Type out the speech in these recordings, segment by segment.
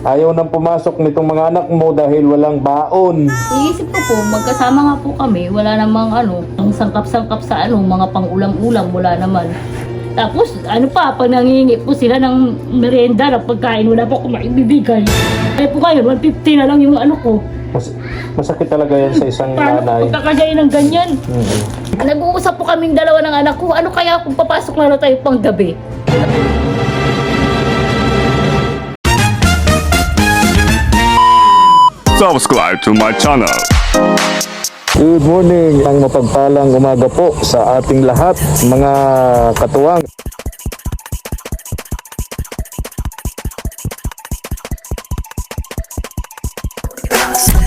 Ayaw nang pumasok nitong mga anak mo dahil walang baon. Iisip ko po, magkasama nga po kami, wala namang ang sangkap-sangkap sa mga pang-ulam-ulam, wala naman. Tapos, pag nangingi po sila ng merienda na pagkain, wala po akong maibibigay. Kaya po ngayon, 150 na lang yung ko. Masakit talaga yan sa isang Paano nanay. po pagkakagay ng ganyan? Nag-uusap po kaming dalawa ng anak ko, ano kaya kung papasok na tayo pang gabi? Subscribe to my channel. Good morning, ang mapagpalang umaga po sa ating lahat, mga katuwang.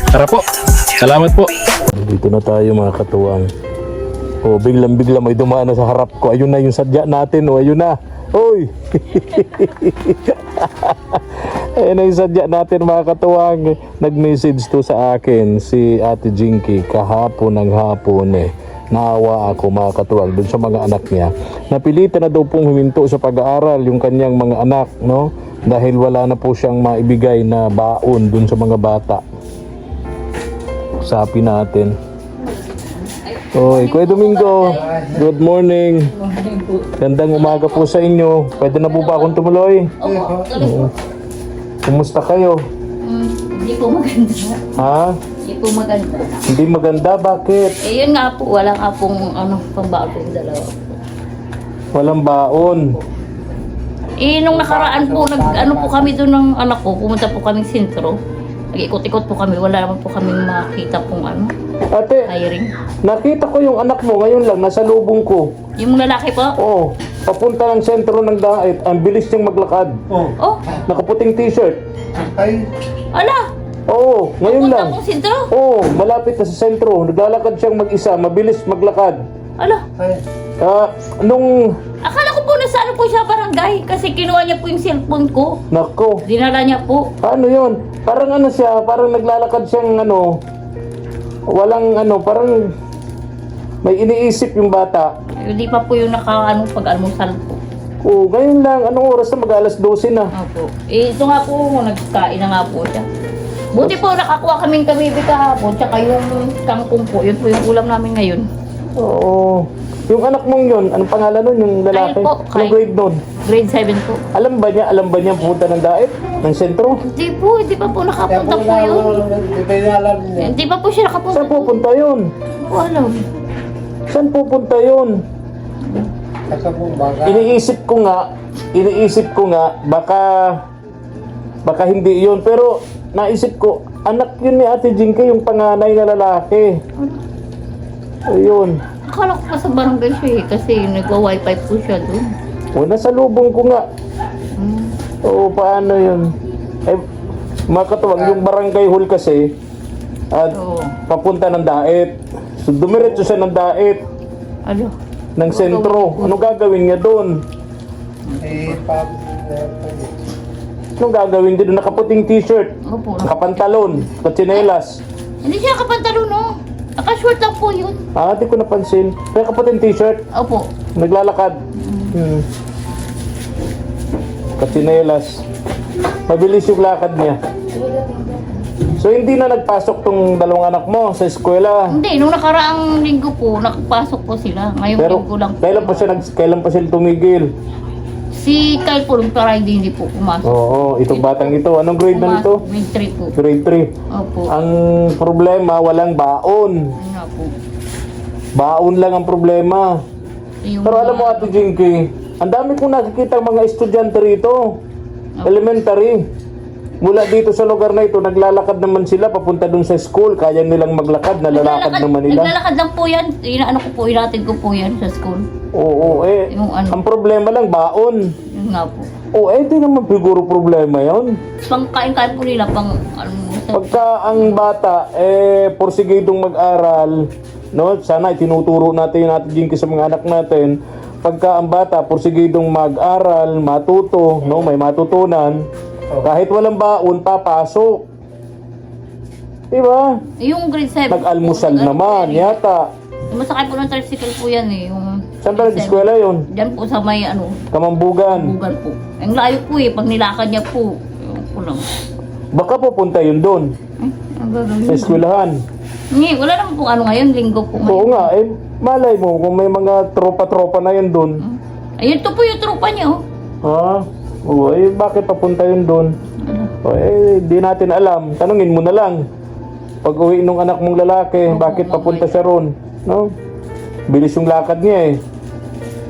Tara po. Salamat po. Dito na tayo mga katuwang. Oh, biglang-bigla may dumaan na sa harap ko. Ayun na yung sadya natin. Oh, ayun na. Hoy! Ayun na yung sadya natin mga katuwang. Nag-message to sa akin si Ate Jinky kahapon ng hapon eh. Naawa ako mga katuwang dun sa mga anak niya. Napilitan na daw pong huminto sa pag-aaral yung kanyang mga anak, no? Dahil wala na po siyang maibigay na baon dun sa mga bata. Sapi natin. Oy, Kuya Domingo, good morning. Gandang umaga po sa inyo. Pwede na po ba akong tumuloy? Opo, Kumusta kayo? hindi po maganda. Ha? Hindi po maganda. Hindi maganda? Bakit? Eh yun nga po, wala nga pong pambago yung dalawa. Walang baon. Eh nung nakaraan po, po kami doon ng anak ko, pumunta po kami sentro. Nag-ikot-ikot po kami, wala naman po kami makita pong Ate, hiring. nakita ko yung anak mo ngayon lang, nasa lubong ko. Yung lalaki po? Oo, papunta ng sentro ng Dait. Ang bilis niyang maglakad. Oh, Nakaputing t-shirt. ala! Oo, ngayon lang. Pumunta pong sentro? Oo, malapit na sa sentro. Naglalakad siyang mag-isa, mabilis maglakad. Ala! Nung, Akala ko po nasa po siya barangay kasi kinuha niya po yung cellphone ko. nako, Dinala niya po. ano yun? Parang siya, parang naglalakad siyang walang parang may iniisip yung bata. Hindi pa po yung pag-almusal po. Oo, ngayon lang, anong oras na mag-alas 12 na? Opo. Eh, ito nga po, nagkain na nga po siya. Buti po, nakakuha kaming kamibi kahapon, tsaka yung kangkong po. Yun po yung ulam namin ngayon. Oo. Yung anak mong yun, anong pangalan nun, yung lalaki? Kyle po, Anong Kyle. grade nun? Grade 7 po. Alam ba niya pumunta ng Dait? Ng sentro? Hindi pa po nakapunta po yun. Hindi pa po siya nakapunta Saan pupunta yun? Hindi po alam. Saan pupunta yun? Iniisip ko nga, baka hindi yun. Pero naisip ko, anak yun ni Ate Jinky, yung panganay na lalaki. Ayun. Akala ko pa sa barangay siya kasi nagwa-wifi po siya doon. O, nasa lubong ko nga. Oo, paano yun? Eh, mga katuwang, yung barangay hall kasi, at Oo. papunta ng Dait. So, dumiretso siya ng Dait, Ano? ng sentro. Ano gagawin niya doon? Anong gagawin niya doon? Nakaputing t-shirt, Opo. nakapantalon, katsinelas. Hindi siya nakapantalo, no? Naka-short lang po yun. Di ko napansin. Nakaputing t-shirt, Opo. naglalakad. Katsinelas. Mabilis yung lakad niya. So, hindi na nagpasok tong dalawang anak mo sa eskwela. Hindi, nung nakaraang linggo po, nakapasok po sila. Ngayong Pero linggo lang po. kailan pa sila tumigil? Si Kyle po, nung Friday hindi po pumasok. Oo, itong batang ito. Anong grade na ito? Grade 3 po. Grade 3. Opo. Ang problema, walang baon. Ayun nga po. Baon lang ang problema. Yung Pero alam mo Ate Jinky, ang dami kong nakikita mga estudyante rito. Elementary. Mula dito sa lugar na ito, naglalakad naman sila papunta dun sa school. Kaya nilang maglakad, nalalakad naman nila. Naglalakad lang po yan. Inatid ko po yan sa school. Oo, Yung ang problema lang, baon. Yun nga po. Di naman siguro problema yon. Pang kain-kain po nila, Pagka ang bata, porsigidong mag-aral, no? Sana itinuturo natin yung Ate Jinky sa mga anak natin. Pagka ang bata, porsigidong mag-aral, matuto, no? May matutunan. Kahit walang baon, papasok. Diba? yung grade 7. Nag-almusal naman, yata. Masakay po ng tricycle po yan eh. Yung Saan ba nag-eskwela yun? Diyan po sa may Kamambugan. bugan po. Ang layo po eh, pag nilakad niya po. Yung po lang. Baka pupunta yun doon, Ang gagawin. sa eskwelahan. Hindi, wala naman pong ano ngayon, linggo po ngayon. Oo nga, eh, malay mo kung may mga tropa-tropa na yun doon. Ayun to po yung trupa niya, oh. Ha? Oo, eh, bakit papunta yun doon? O, eh, di natin alam. Tanungin mo na lang. Pag uwi nung anak mong lalaki, bakit papunta siya ron? No? Bilis yung lakad niya eh.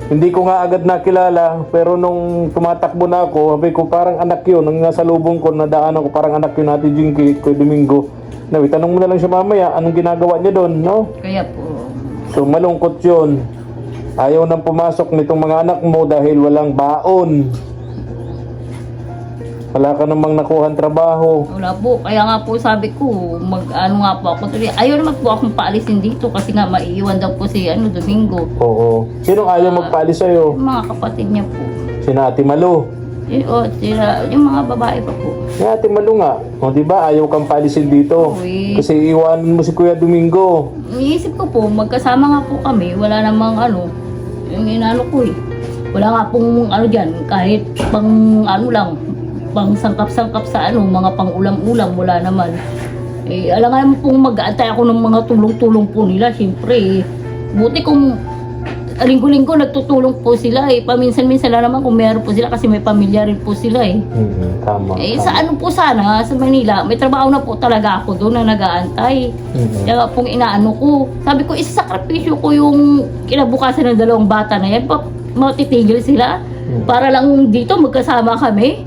Hindi ko nga agad nakilala, pero nung tumatakbo na ako, sabi ko parang anak yun. Nung nasa lubong ko, nadaanan ko parang anak yun natin Jinky, Kuya Domingo. Nabi, tanong mo na lang siya mamaya, anong ginagawa niya doon, no? Kaya po, So malungkot yun. Ayaw nang pumasok nitong mga anak mo dahil walang baon. Wala ka namang nakuhan trabaho. wala po. Kaya nga po sabi ko, mag-ano nga po ako. Tuloy. Ayaw naman po akong paalisin dito kasi nga maiiwan daw po si Domingo. Oo. Sinong ayaw magpaalis sa'yo? Yung mga kapatid niya po. Si Ate Malo. Yung mga babae pa po. Si Ate Malo nga. O diba, ayaw kang paalisin dito. Uy. Kasi iwanan mo si Kuya Domingo. Iisip ko po, magkasama nga po kami, wala namang yung inano ko eh. Wala nga pong dyan, kahit pang lang, pang sangkap-sangkap sa mga pang ulam-ulam, wala naman. Eh, alam nga naman pong mag-aantay ako ng mga tulong-tulong po nila, siyempre eh. Buti kung linggo-linggo nagtutulong po sila eh. Paminsan-minsan lang naman kung meron po sila kasi may pamilya rin po sila eh. Tama. Eh, sa po sana, sa Manila, may trabaho na po talaga ako doon na nag-aantay. Kaya nga pong inaano ko. Sabi ko, isasakripisyo ko yung kinabukasan ng dalawang bata na yan. Matitigil sila. Para lang dito magkasama kami.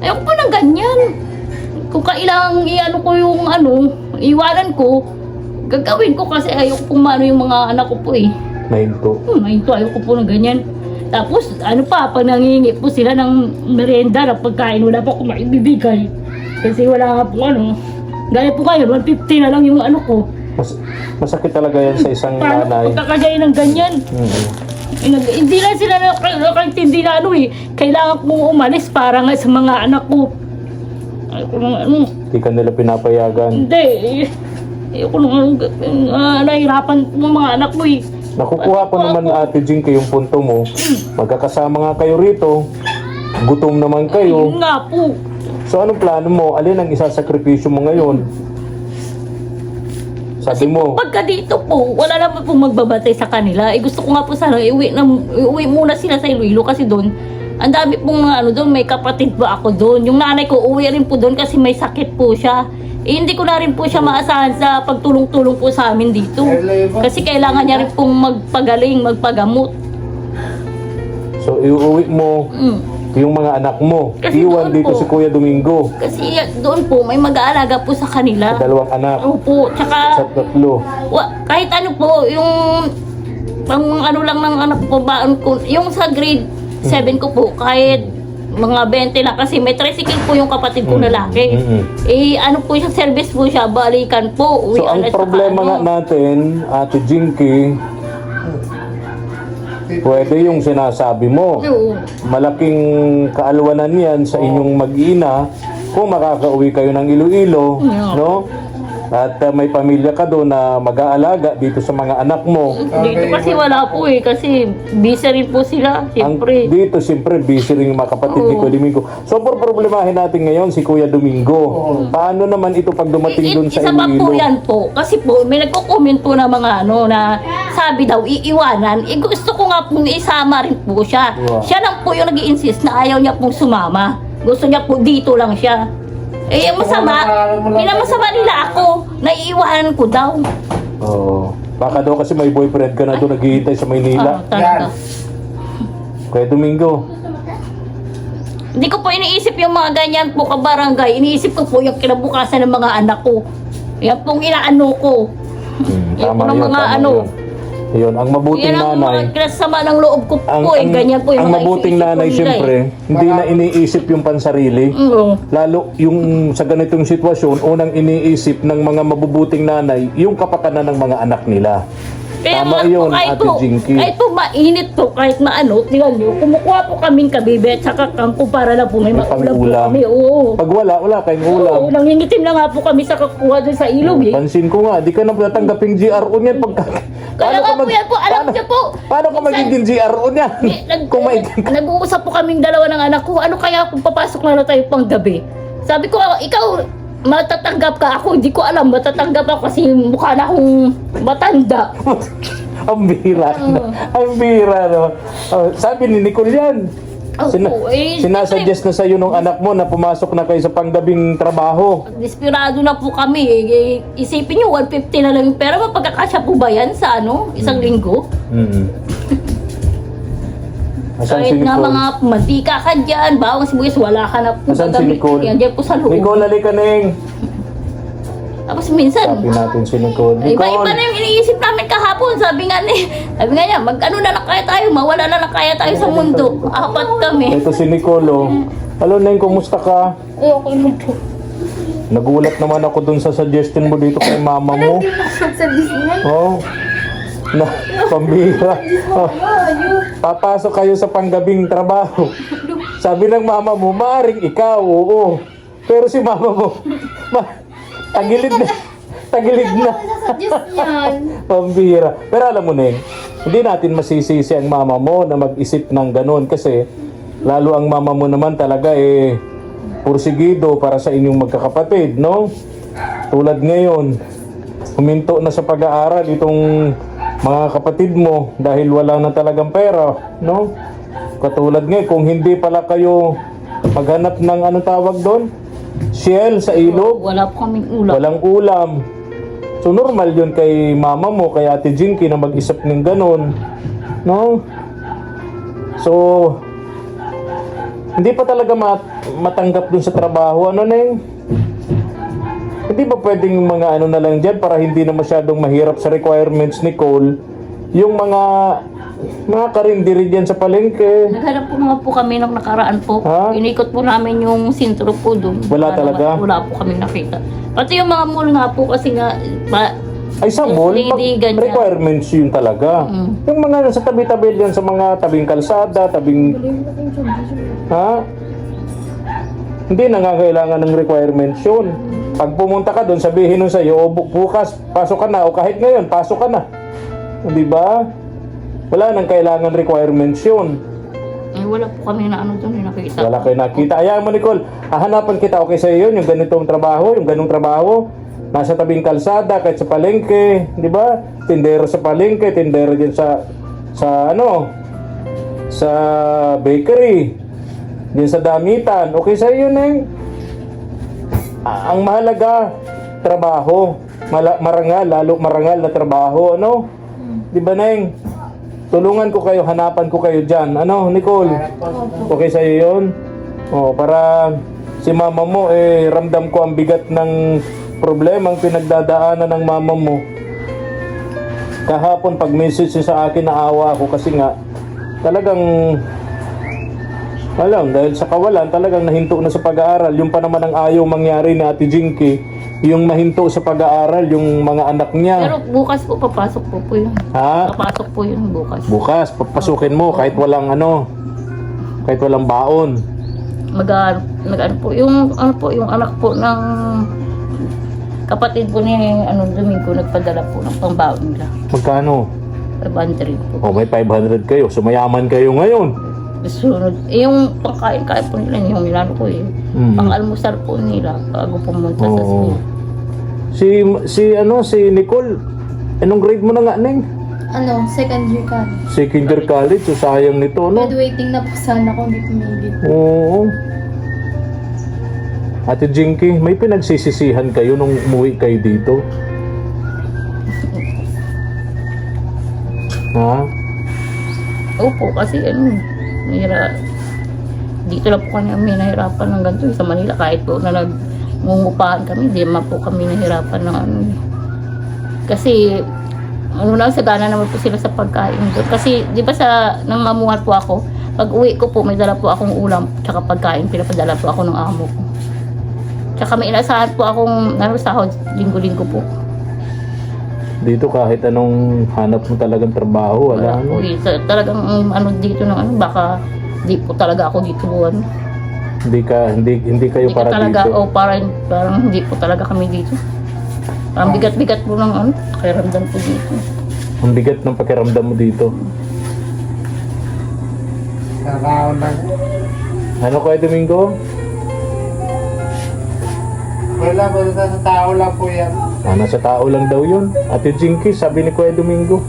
Ayoko po ng ganyan. Kung kailangang iano ko yung iwanan ko, gagawin ko kasi ayoko pong maano yung mga anak ko po eh. Mahinto. Ayun to, ayoko po ng ganyan. Tapos, pag nangingi po sila ng merienda, ng pagkain, wala pa akong maibibigay. Kasi wala nga po gaya po kayo, 150 na lang yung ko. Masakit talaga yan sa isang Paano nanay. pagkakagaya ng ganyan? Hindi na sila nakaintindi na kailangan kong umalis para nga sa mga anak ko. Ayoko ng Hindi ka nila pinapayagan. Hindi. Ayoko nung nahihirapan ng mga anak mo eh. Nakukuha ko naman Ate Jinky yung punto mo. Magkakasama nga kayo rito. Gutom naman kayo. Yun nga po. So anong plano mo? Alin ang isasakripisyo mo ngayon? Sabi mo, Pagka dito po, wala naman po magbabatay sa kanila. Gusto ko nga po sana iuwi muna sila sa Iloilo kasi doon, ang dami pong doon, may kapatid po ako doon. Yung nanay ko, uwi rin po doon kasi may sakit po siya. Hindi ko na rin po siya maasahan sa pagtulong-tulong po sa amin dito. Kasi kailangan niya rin pong magpagaling, magpagamot. so iuwi mo yung mga anak mo. Kasi Iwan doon dito po. si Kuya Domingo. Kasi doon po, may mag-aalaga po sa kanila. Dalawang anak. Opo, tsaka Sa tatlo. kahit po, yung pang lang ng anak ko, baon ko, yung sa grade 7 ko po, kahit mga 20 na kasi may tricycle po yung kapatid ko lalaki. Eh, po siya, service po siya, balikan po. So ang problema nga natin, Ate Jinky, pwede yung sinasabi mo. Oo. Malaking kaalwanan yan sa inyong mag-ina kung makakauwi kayo ng Iloilo, no? At may pamilya ka doon na mag-aalaga dito sa mga anak mo. Dito kasi wala po eh, kasi busy rin po sila, siyempre. Dito siyempre busy rin yung mga kapatid ni Kuya Domingo. So problemahin natin ngayon si Kuya Domingo. Paano naman ito pag dumating doon sa Isa pa po Iloilo? yan po, kasi po may nagko-comment po na mga na sabi daw iiwanan. Gusto ko nga pong isama rin po siya. Wow. Siya lang po yung nag-i-insist na ayaw niya pong sumama. Gusto niya po dito lang siya. Eh, masama. Pinamasama nila ako. Naiiwanan ko daw. Oh, baka daw kasi may boyfriend ka na doon naghihintay sa Maynila. Talaga. Kuya Domingo. Hindi ko po iniisip yung mga ganyan po kabarangay. Iniisip ko po yung kinabukasan ng mga anak ko. Yan pong inaano ko. Yung Tama mga yun, tama ano. Yun, ang mabuting Yan ang nanay. mga kinasama ng loob ko po. Ganyan po yung ang mga mabuting iniisip ko nanay nila siyempre, hindi na iniisip yung pansarili. Lalo yung sa ganitong sitwasyon, unang iniisip ng mga mabubuting nanay, yung kapakanan ng mga anak nila. Kaya Tama nga yun, po, Ate Jinky. kahit po mainit po, kahit maano, tingnan nyo, kumukuha po kaming kabibe at saka kampo para lang po may May maulam po pang-ulam. kami. Oo. Pag wala kayong ulam. Oo, nangingitim na nga po kami sa kakuha dun sa ilog eh. Pansin ko nga, di ka na tatanggaping GRO niyan pagka... Kaya nga po yan po, alam niyo po. Paano ka magiging GRO niyan? Kung may... Nag-uusap po kaming dalawa ng anak ko, ano kaya kung papasok na tayo pang gabi? Sabi ko, ikaw, matatanggap ka ako. Hindi ko alam, matatanggap ako kasi mukha na akong matanda. Ang bira. Ang bira, no? Oh, sabi ni Nicole yan. Opo, Sinasuggest na sa'yo nung anak mo na pumasok na kayo sa panggabing trabaho. desperado na po kami. Isipin nyo, 150 na lang yung pera. Mapagkakasya po ba yan sa isang linggo? Asan Kahit si nga Nicole? mga mantika ka dyan, bawang sibuyas, wala ka na po. Asan si Nicole? Yan dyan po sa loob. Nicole, halika Neng. Tapos minsan, Sabi natin si Nicole. iba-iba na yung iniisip namin kahapon. Sabi nga niya, mag-ano na lang kaya tayo, mawala na lang kaya tayo sa mundo. Apat kami. Ito si Nicole, oh. Hello Neng, kumusta ka? Ay, okay lang po. Nagulat naman ako dun sa suggestion mo dito kay mama mo. Oh. Na, pambira. Oh. Papasok kayo sa panggabing trabaho. Sabi ng mama mo, maaring ikaw, oo. Pero si mama mo, tagilid na. Tagilid na. Pambira. Pero alam mo, Neng, hindi natin masisisi ang mama mo na mag-isip ng ganun kasi lalo ang mama mo naman talaga pursigido para sa inyong magkakapatid, no? Tulad ngayon, huminto na sa pag-aaral itong mga kapatid mo dahil wala na talagang pera, no? Katulad ngayon, kung hindi pala kayo maghanap ng anong tawag doon? Shell sa ilog, Wala po kaming ulam. walang ulam. So normal yun kay mama mo, kay Ate Jinky na mag-isip ng ganun, no? So hindi pa talaga matanggap dun sa trabaho, ano Neng? Hindi ba pwedeng mga ano na lang dyan para hindi na masyadong mahirap sa requirements ni Cole? Yung mga karindiri dyan sa palengke. Naghanap po mga po kami nung nakaraan po. Ha? Inikot po namin yung sintro po doon. Wala talaga? Wala po kami nakita. Pati yung mga mall nga po kasi nga, Ay sa mall, Lady, ganyan. requirements yun talaga. Yung mga sa tabi-tabi dyan, sa mga tabing kalsada, tabing... Ha? Hindi nangangailangan ng requirements yun. Pag pumunta ka doon, sabihin nun sa'yo, o bukas, pasok ka na, o kahit ngayon, pasok ka na. Di ba? Wala nang kailangan requirements yun. wala po kami na ano doon, nakita. Wala kayo nakita. Ayaw mo, Nicole, hahanapan kita, okay sa'yo yun, yung ganitong trabaho, yung ganong trabaho. Nasa tabing kalsada, kahit sa palengke, di ba? Tindero sa palengke, tindero din sa bakery, din sa damitan. Okay sa'yo yun, eh. Ang mahalaga, trabaho. Marangal, lalo marangal na trabaho, ano? Di ba, Neng? Tulungan ko kayo, hanapan ko kayo dyan. Ano, Nicole? Okay sa'yo yun? O, para si mama mo, ramdam ko ang bigat ng problemang pinagdadaanan ng mama mo. Kahapon, pag message niya sa akin, naawa ako kasi nga, talagang, dahil sa kawalan, talagang nahinto na sa pag-aaral. Yung pa naman ang ayaw mangyari ni Ate Jinky, yung mahinto sa pag-aaral, yung mga anak niya. Pero bukas po, papasok po yun. Ha? Papasok po yun bukas. Bukas, papasukin mo kahit walang kahit walang baon. Mag-ano po, yung anak po ng kapatid po ni Domingo, nagpadala po ng pambaon nila. Magkano? 500 po. O, may 500 kayo. Sumayaman kayo ngayon. Sunod. Yung pangkain-kain po nila, yung nilano ko pang-almusal po nila bago pumunta sa school. Si Nicole, anong grade mo na nga, Neng? Second year college. Second year college, so sayang nito, no? Graduating na po sana kung di tumigil. Oo. Ate Jinky, may pinagsisisihan kayo nung umuwi kayo dito? Ha? Opo, kasi dito lang po kami nahirapan ng ganito sa Manila. Kahit po na nagmungupahan kami, di man po kami nahirapan ng kasi sagana naman po sila sa pagkain doon. Kasi di ba nang mamuhat po ako, pag uwi ko po may dala po akong ulam tsaka pagkain, pinapadala po ako ng amo ko. Tsaka may inasahan po akong sahod linggo-linggo po. Dito kahit anong hanap mo talagang trabaho, wala po. Talagang dito baka di po talaga ako dito buwan. Hindi kayo Hindi para talaga, dito. parang hindi po talaga kami dito. Parang bigat-bigat po ng pakiramdam po dito. Ang bigat ng pakiramdam mo dito. Ano kayo, Domingo? Wala po, sa tao lang po yan. Nasa tao lang daw yun. Ate Jinky, sabi ni Kuya Domingo.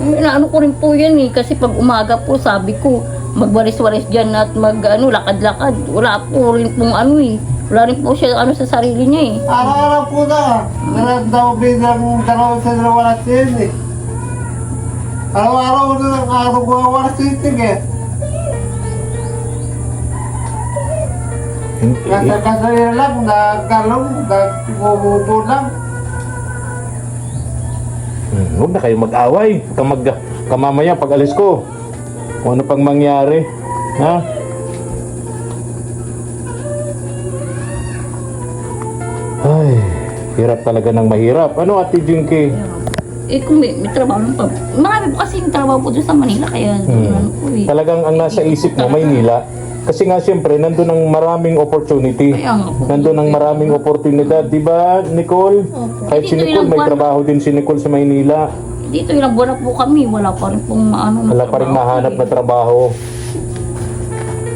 Inaano ko rin po yan eh. Kasi pag umaga po, sabi ko, magwaris-waris dyan at lakad-lakad. Wala po rin pong ano eh. Wala rin po siya ano sa sarili niya eh. Araw-araw po na. Daw bilang dalawa sa dalawa natin eh. Araw-araw na lang araw ko wala sitig eh. Kasaya lang, nagkalong, nagbububo lang. Huwag na kayo mag-away. Kamamaya pag alis ko. Kung ano pang mangyari. Ha? Ay, hirap talaga ng mahirap. Ano, Ate Jinky? Eh kung may trabaho lang pa. Marami po kasi yung trabaho po doon sa Manila. Kaya ano po eh. Talagang ang nasa isip mo, Maynila. Kasi nga siyempre, nandun ang maraming opportunity. Kaya nga po. Nandun ang maraming oportunidad. Di ba, Nicole? Kahit si Dito Nicole, ilang may buwan. trabaho din si Nicole sa Maynila. Dito ilang buwan na po kami. Wala pa rin pong ano. Wala pa rin mahanap na trabaho.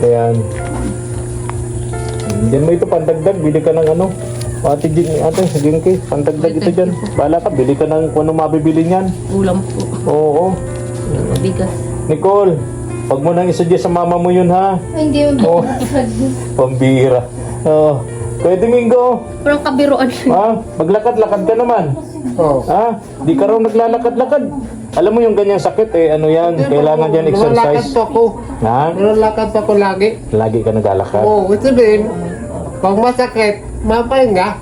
Ayan. Diyan mo ito, pandagdag. Bili ka ng ano. Ate Jinky, pandagdag ito dyan. Bahala ka, bili ka ng kung ano mabibili niyan. Ulam po. Oo. Bigas. Nicole, wag mo nang isuggest sa mama mo yun, ha? Ay, hindi mo Oh. Pambira. Oh. Kuya Domingo, Pero kabiruan yun. ha? Maglakad-lakad ka naman. Oh. Ha? Di ka raw naglalakad-lakad. Alam mo yung ganyang sakit, ano yan, kailangan yan Lumalakad exercise. po ako. Ha? Lumalakad po ako lagi. Lagi ka naglalakad. Oo, ito din. Pag masakit, mapahinga.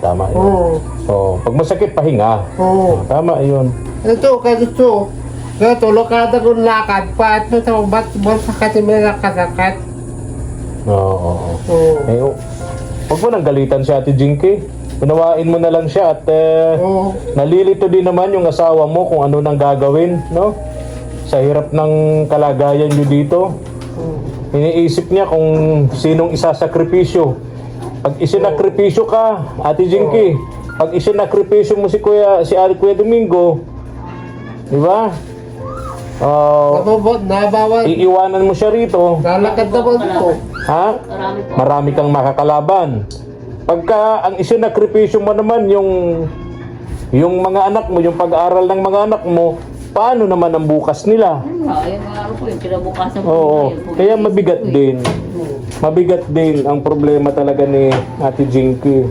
Tama. Yun. Oo. Oh, pag masakit, pahinga. Oo. Tama, yun. Ito, ganito. Ganito, lakad ako lakad. Paat mo sa ba't sakit may lakad-lakad. Oo. Oo. Eh, huwag mo nang galitan si Ate Jinky. Unawain mo na lang siya at Oo. nalilito din naman yung asawa mo kung ano nang gagawin, no? Sa hirap ng kalagayan nyo dito. Iniisip niya kung sinong isasakripisyo. Pag isinakripisyo ka, Ate Jinky, pag isinakripisyo mo si Kuya Domingo, di ba? Nabawal. Iiwanan mo siya rito. Lalakad na po ito. Ha? Marami po. Marami kang makakalaban. Pagka ang isinakripisyo mo naman yung mga anak mo, yung pag-aaral ng mga anak mo, paano naman ang bukas nila? Yung mga ano po yung kinabukasan po. Oo. Kaya mabigat din. Mabigat din ang problema talaga ni Ate Jinky.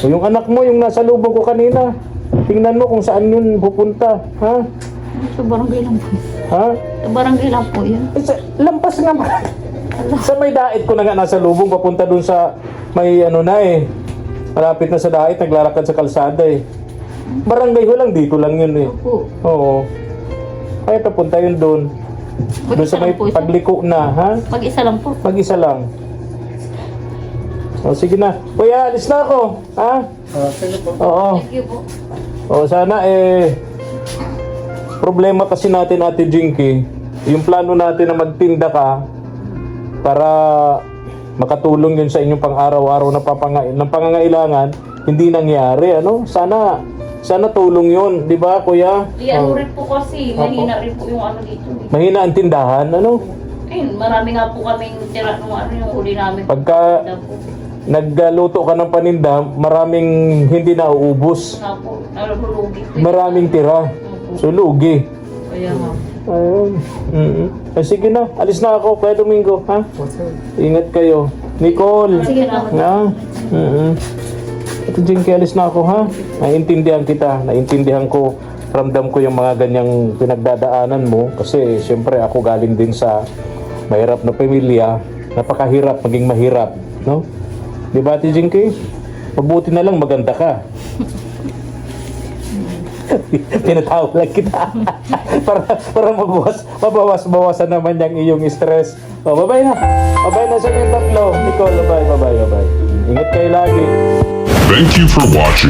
Yung anak mo, yung nasa lubong ko kanina, tingnan mo kung saan yun pupunta. Ha? Sa barangay lang po. Ha? Sa barangay lang po yun. Lampas naman. Sa may dait ko na nga nasa lubong, papunta dun sa may ano na eh. Malapit na sa dait, naglalakad sa kalsada eh. Barangay ko lang, dito lang yun eh. Opo. Oo. Kaya papunta yun dun. Doon sa may Mag-isa lang po siya. pagliko na, ha? Mag-isa lang po. Mag-isa lang. O, sige na. Kuya, alis na ako. Ha? Sige po. Oo. Thank you po. O, sana problema kasi natin, Ate Jinky, yung plano natin na magtinda ka para makatulong yun sa inyong pang-araw-araw na ng pangangailangan, hindi nangyari, ano? Sana tulong yun, di ba, Kuya? Ano rin po kasi, mahina rin po yung ano dito. Mahina ang tindahan, ano? Ayun, marami nga po kaming tira nung ano yung huli namin. Pagka Tinda po. nagluto ka ng paninda, maraming hindi nauubos. Nga po, nalulugi po. Maraming tira. So, lugi. Kaya nga. Ayun. Sige na, alis na ako, Kuya Domingo, ha? Ingat kayo. Nicole. Sige na. Na? Ito, Jinky, alis na ako, ha? Naintindihan kita. Naintindihan ko. Ramdam ko yung mga ganyang pinagdadaanan mo. Kasi, siyempre, ako galing din sa mahirap na pamilya. Napakahirap, maging mahirap. No? Di ba, Ate Jinky? Mabuti na lang, maganda ka. Tinatawag lang kita. para mabawasan naman yung iyong stress. O, bye-bye na. Bye-bye na sa inyong tatlo. Nicole, bye-bye. Ingat kayo lagi. Thank you for watching.